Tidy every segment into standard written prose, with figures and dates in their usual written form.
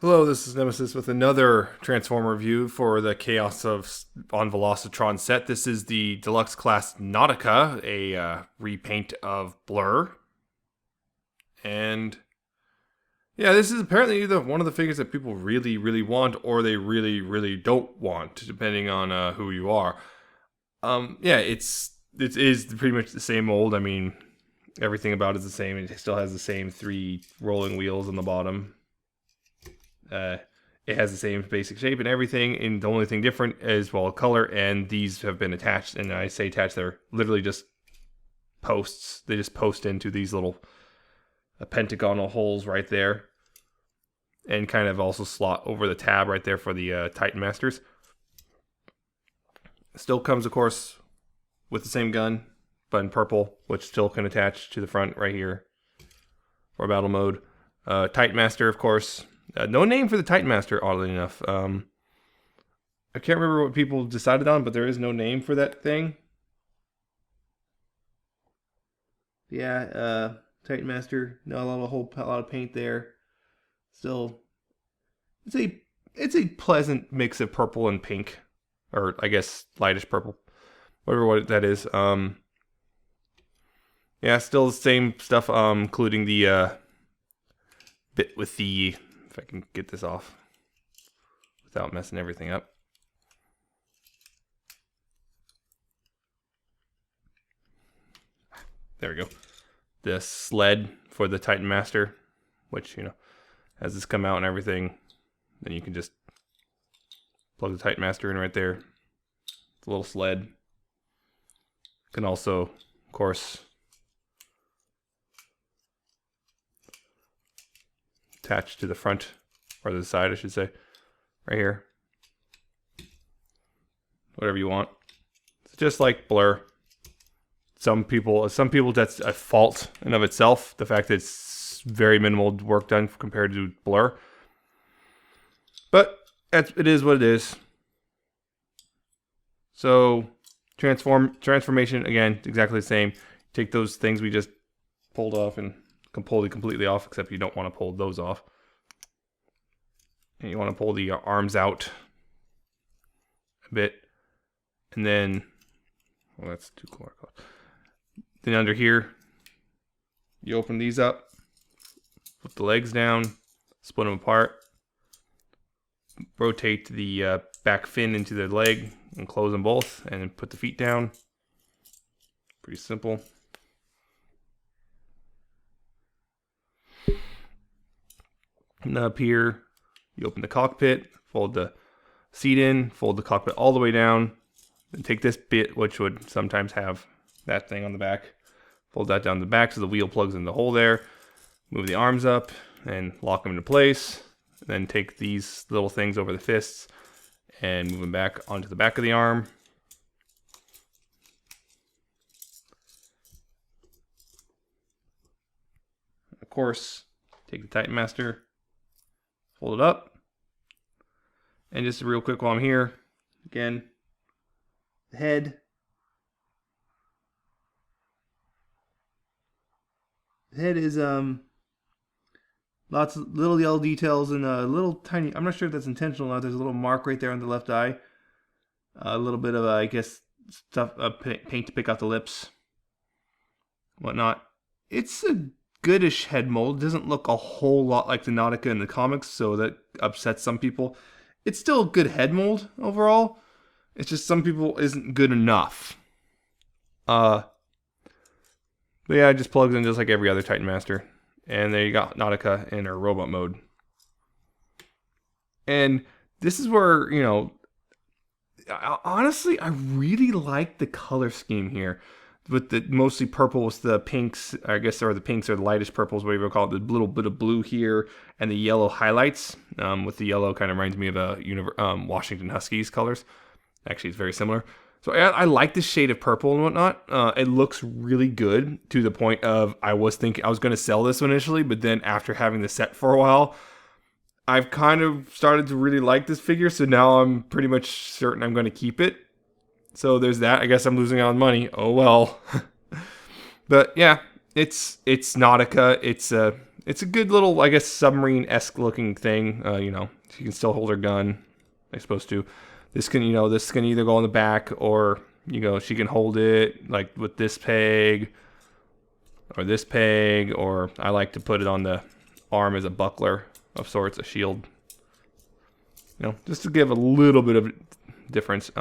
Hello, this is Nemesis with another Transformer review for the Chaos of on Velocitron set. This is the Deluxe Class Nautica, a repaint of Blur. And yeah, this is apparently one of the figures that people really, really want, or they really, really don't want, depending on who you are. Yeah, it is pretty much the same mold. I mean, everything about it is the same. It still has the same 3 rolling wheels on the bottom. It has the same basic shape and everything, and the only thing different is, well, color, and these have been attached, and I say attached, they're literally just posts. They just post into these little pentagonal holes right there, and kind of also slot over the tab right there for the Titan Masters. Still comes, of course, with the same gun, but in purple, which still can attach to the front right here for battle mode. Titan Master, of course. No name for the Titan Master, oddly enough. I can't remember what people decided on, but there is no name for that thing. Yeah, Titan Master. Not a lot of paint there. Still, it's a pleasant mix of purple and pink, or I guess lightish purple, whatever what that is. Yeah, still the same stuff. Including the bit with the. If I can get this off without messing everything up. There we go. The sled for the Titan Master, which, has this come out and everything. Then you can just plug the Titan Master in right there. It's a little sled. Can also, of course, attached to the front, or the side I should say, right here. Whatever you want. It's just like Blur. Some people that's a fault in of itself, the fact that it's very minimal work done compared to Blur. But it is what it is. So transformation, again, exactly the same. Take those things we just pulled off and can pull it completely off, except you don't want to pull those off. And you want to pull the arms out a bit. And then, well, that's too color. Then under here, you open these up, put the legs down, split them apart, rotate the back fin into the leg, and close them both, and then put the feet down. Pretty simple. And up here, you open the cockpit, fold the seat in, fold the cockpit all the way down, then take this bit, which would sometimes have that thing on the back, fold that down the back so the wheel plugs in the hole there, move the arms up, and lock them into place, then take these little things over the fists and move them back onto the back of the arm. Of course, take the Titan Master, fold it up, and just real quick while I'm here, again, the head. The head is lots of little yellow details and a little tiny. I'm not sure if that's intentional or not. There's a little mark right there on the left eye. A little bit of I guess stuff, paint to pick out the lips, whatnot. It's a goodish head mold. It doesn't look a whole lot like the Nautica in the comics, so that upsets some people. It's still a good head mold overall. It's just some people isn't good enough. But yeah, it just plugs in just like every other Titan Master. And there you got Nautica in her robot mode. And this is where, honestly, I really like the color scheme here. With the mostly purple with the pinks, I guess, or the pinks or the lightest purples, whatever you call it. The little bit of blue here and the yellow highlights. With the yellow kind of reminds me of Washington Huskies colors. Actually, it's very similar. So I like this shade of purple and whatnot. It looks really good to the point of I was thinking I was going to sell this one initially, but then after having the set for a while, I've kind of started to really like this figure. So now I'm pretty much certain I'm going to keep it. So there's that. I guess I'm losing out on money. Oh well. But yeah, it's Nautica. it's a good little, I guess, submarine-esque looking thing. You know, she can still hold her gun. I'm supposed to. This can, you know, this can either go on the back, or, you know, she can hold it like with this peg or this peg, or I like to put it on the arm as a buckler of sorts, a shield. You know, just to give a little bit of difference.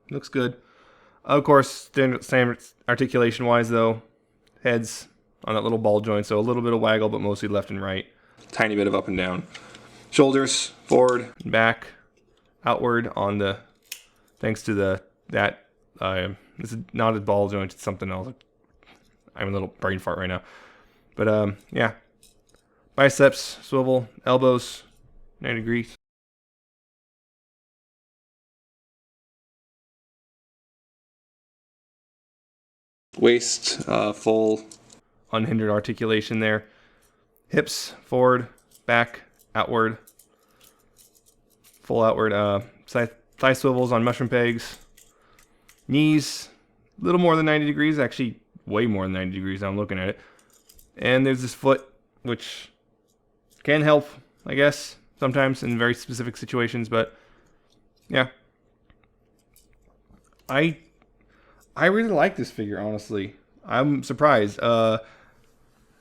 Looks good. Of course, same articulation-wise though. Heads on that little ball joint, so a little bit of waggle, but mostly left and right. Tiny bit of up and down. Shoulders forward and back, outward on the, thanks to this is not a ball joint, it's something else. I'm a little brain fart right now. But yeah. Biceps, swivel, elbows, 90 degrees. Waist, full unhindered articulation there. Hips, forward, back, outward. Full outward. Thigh swivels on mushroom pegs. Knees, a little more than 90 degrees. Actually, way more than 90 degrees now I'm looking at it. And there's this foot, which can help, I guess, sometimes in very specific situations. But, yeah. I really like this figure, honestly. I'm surprised.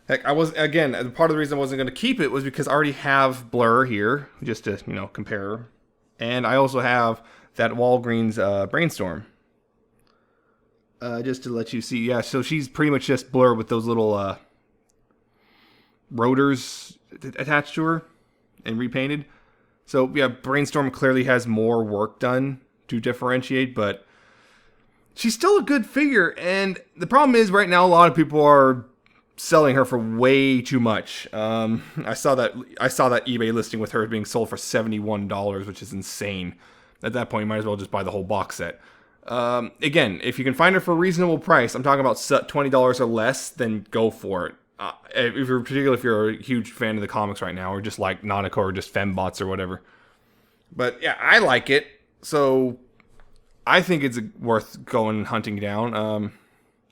Heck, part of the reason I wasn't going to keep it was because I already have Blur here, just to, you know, compare. And I also have that Walgreens Brainstorm. Just to let you see. Yeah, so she's pretty much just Blur with those little rotors attached to her and repainted. So, yeah, Brainstorm clearly has more work done to differentiate, but she's still a good figure. And the problem is right now a lot of people are selling her for way too much. I saw that eBay listing with her being sold for $71, which is insane. At that point, you might as well just buy the whole box set. Again, if you can find her for a reasonable price, I'm talking about $20 or less, then go for it. Particularly if you're a huge fan of the comics right now, or just like Nautica or just fembots or whatever. But yeah, I like it, so I think it's worth going hunting down.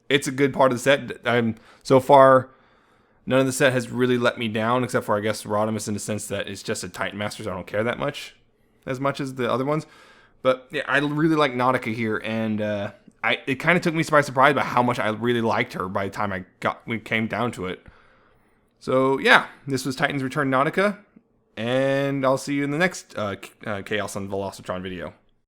It's a good part of the set. So far, none of the set has really let me down, except for, I guess, Rodimus, in the sense that it's just a Titan Master, so I don't care that much as the other ones. But yeah, I really like Nautica here, and it kind of took me by surprise by how much I really liked her by the time we came down to it. So yeah, this was Titans Return Nautica, and I'll see you in the next Chaos on Velocitron video.